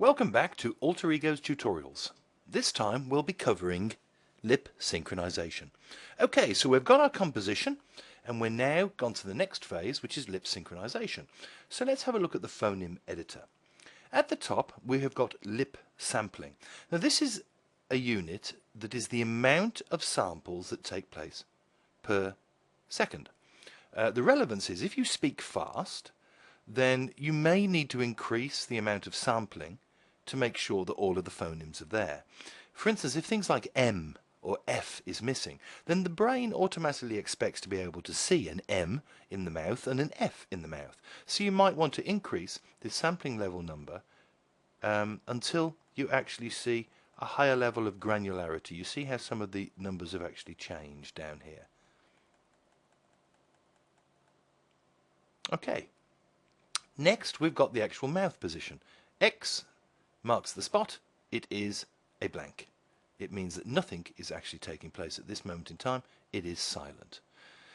Welcome back to AlterEgos tutorials. This time we'll be covering lip synchronization. Okay, so we've got our composition and we're now gone to the next phase, which is lip synchronization. So let's have a look at the phoneme editor. At the top we have got lip sampling. Now this is a unit that is the amount of samples that take place per second. The relevance is if you speak fast, then you may need to increase the amount of sampling to make sure that all of the phonemes are there. For instance, if things like M or F is missing, then the brain automatically expects to be able to see an M in the mouth and an F in the mouth. So you might want to increase the sampling level number until you actually see a higher level of granularity. You see how some of the numbers have actually changed down here. Okay. Next, we've got the actual mouth position. X marks the spot. It is a blank. It means that nothing is actually taking place at this moment in time. It is silent.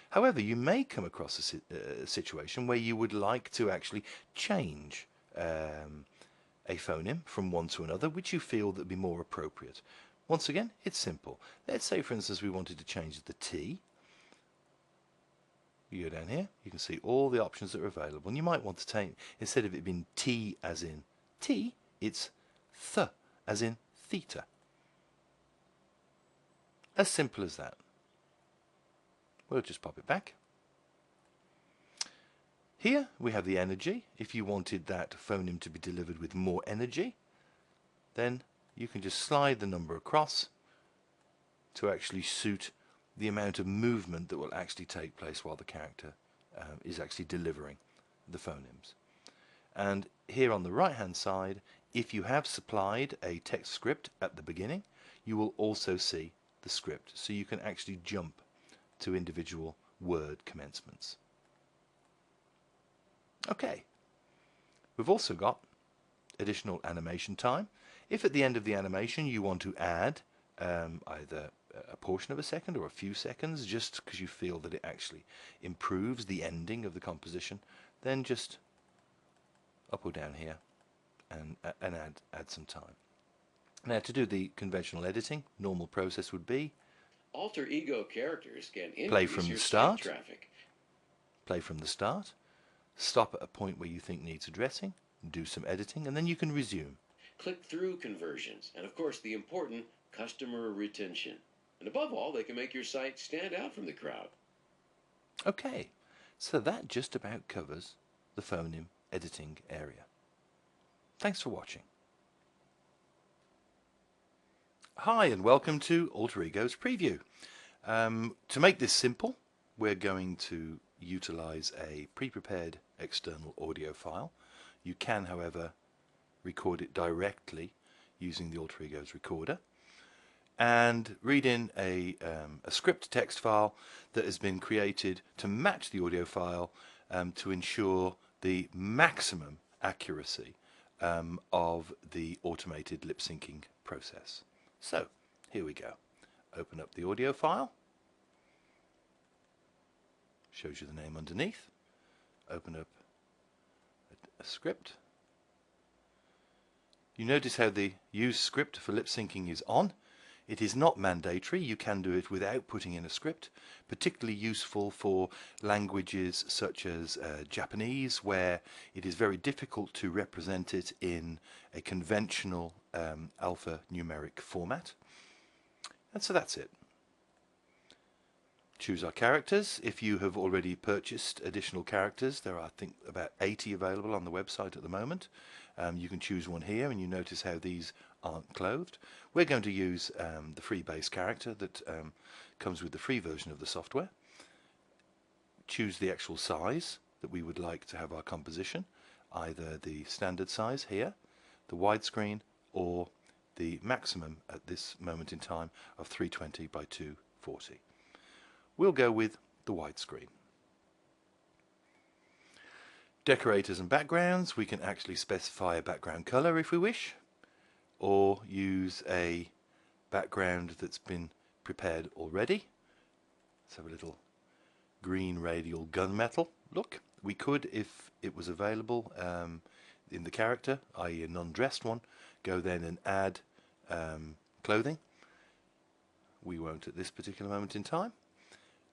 However, you may come across a situation where you would like to actually change a phoneme from one to another, which you feel that would be more appropriate. Once again, it's simple. Let's say, for instance, we wanted to change the T. You go down here, you can see all the options that are available, and you might want to take, instead of it being T as in T, it's th as in theta. As simple as that. We'll just pop it back. Here we have the energy. If you wanted that phoneme to be delivered with more energy, then you can just slide the number across to actually suit the amount of movement that will actually take place while the character is actually delivering the phonemes. And here on the right hand side, if you have supplied a text script at the beginning, you will also see the script, so you can actually jump to individual word commencements. Okay, we've also got additional animation time. If at the end of the animation you want to add either a portion of a second or a few seconds, just because you feel that it actually improves the ending of the composition, then just up or down here and add some time. Now, to do the conventional editing, normal process would be Alter ego characters can play increase from your the site start, traffic. play from the start, stop at a point where you think needs addressing, do some editing, and then you can resume. Click-through conversions, and of course the important customer retention. And above all, they can make your site stand out from the crowd. Okay, so that just about covers the phoneme editing area. Thanks for watching. Hi and welcome to AlterEgos Preview. To make this simple, we're going to utilize a pre-prepared external audio file. You can, however, record it directly using the AlterEgos recorder and read in a script text file that has been created to match the audio file to ensure the maximum accuracy of the automated lip syncing process. So here we go. Open up the audio file. Shows you the name underneath. Open up a script. You notice how the use script for lip syncing is on. It is not mandatory. You can do it without putting in a script, particularly useful for languages such as Japanese, where it is very difficult to represent it in a conventional alphanumeric format. And so that's it. Choose our characters. If you have already purchased additional characters, there are, I think, about 80 available on the website at the moment. You can choose one here, and you notice how these aren't clothed. We're going to use the free base character that comes with the free version of the software. Choose the actual size that we would like to have our composition, either the standard size here, the widescreen, or the maximum at this moment in time of 320 by 240. We'll go with the widescreen. Decorators and backgrounds, we can actually specify a background color if we wish, or use a background that's been prepared already. Let's have a little green radial gunmetal look. We could, if it was available, in the character, i.e. a non-dressed one, go then and add clothing. We won't at this particular moment in time,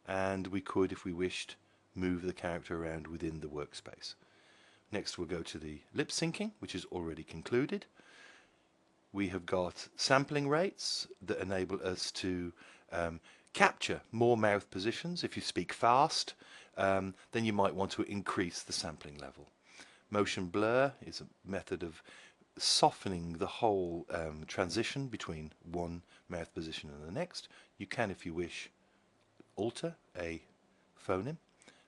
and we could, if we wished, move the character around within the workspace. Next we'll go to the lip syncing, which is already concluded. We have got sampling rates that enable us to capture more mouth positions. If you speak fast, then you might want to increase the sampling level. Motion blur is a method of softening the whole transition between one mouth position and the next. You can, if you wish, alter a phoneme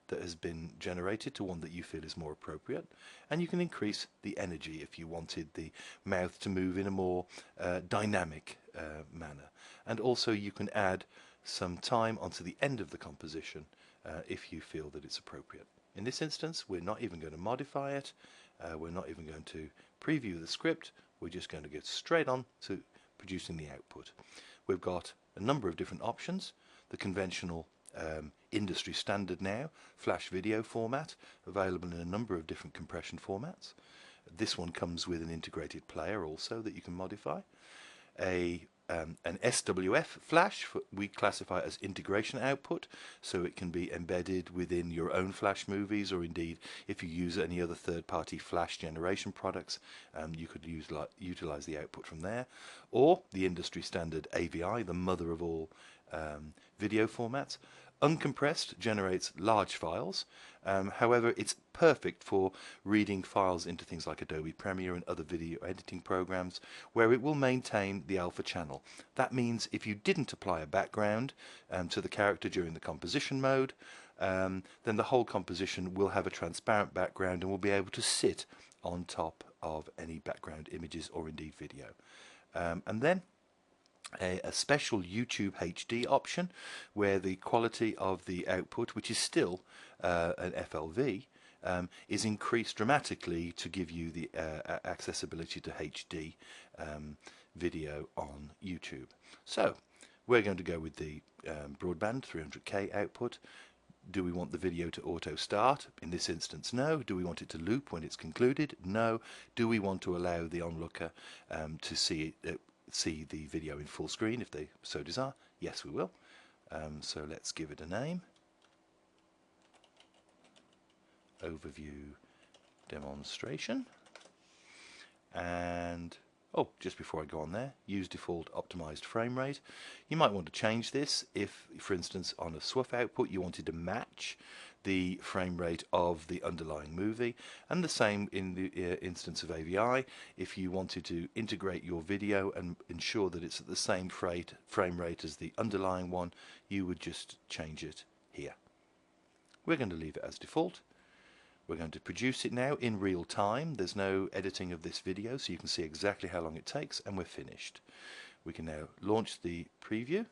that has been generated to one that you feel is more appropriate, and you can increase the energy if you wanted the mouth to move in a more dynamic manner. And also you can add some time onto the end of the composition if you feel that it's appropriate. In this instance, we're not even going to modify it, we're not even going to preview the script, we're just going to get straight on to producing the output. We've got a number of different options. The conventional industry standard now flash video format, available in a number of different compression formats. This one comes with an integrated player also that you can modify. An SWF flash we classify as integration output, so it can be embedded within your own flash movies, or indeed if you use any other third-party flash generation products, you could utilize the output from there. Or the industry standard AVI, the mother of all video formats. Uncompressed generates large files, however it's perfect for reading files into things like Adobe Premiere and other video editing programs, where it will maintain the alpha channel. That means if you didn't apply a background to the character during the composition mode, then the whole composition will have a transparent background and will be able to sit on top of any background images or indeed video. And then a special YouTube HD option, where the quality of the output, which is still an FLV, is increased dramatically to give you the accessibility to HD video on YouTube. So we're going to go with the broadband 300K output. Do we want the video to auto start? In this instance, no. Do we want it to loop when it's concluded? No. Do we want to allow the onlooker to see the video in full screen if they so desire? Yes, we will. So let's give it a name. Overview demonstration. And just before I go on there, use default optimized frame rate. You might want to change this if, for instance, on a SWF output you wanted to match the frame rate of the underlying movie, and the same in the instance of AVI. If you wanted to integrate your video and ensure that it's at the same frame rate as the underlying one, you would just change it here. We're going to leave it as default. We're going to produce it now in real time. There's no editing of this video, so you can see exactly how long it takes, and we're finished. We can now launch the preview.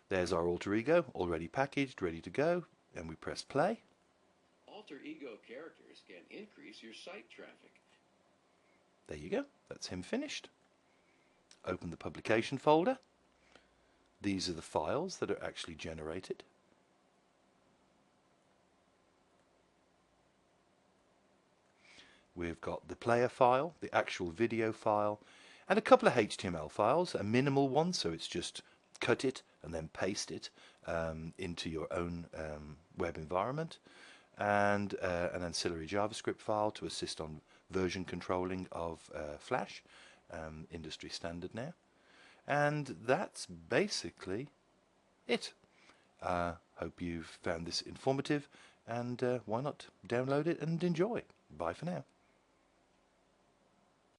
There's our alter ego, already packaged, ready to go, and we press play. Alter ego characters can increase your site traffic. There you go, that's him finished. Open the publication folder. These are the files that are actually generated. We've got the player file, the actual video file, and a couple of HTML files, a minimal one, so it's just cut it and then paste it into your own web environment, and an ancillary JavaScript file to assist on version controlling of Flash, industry standard now. And that's basically it. Hope you've found this informative, and why not download it and enjoy. Bye for now.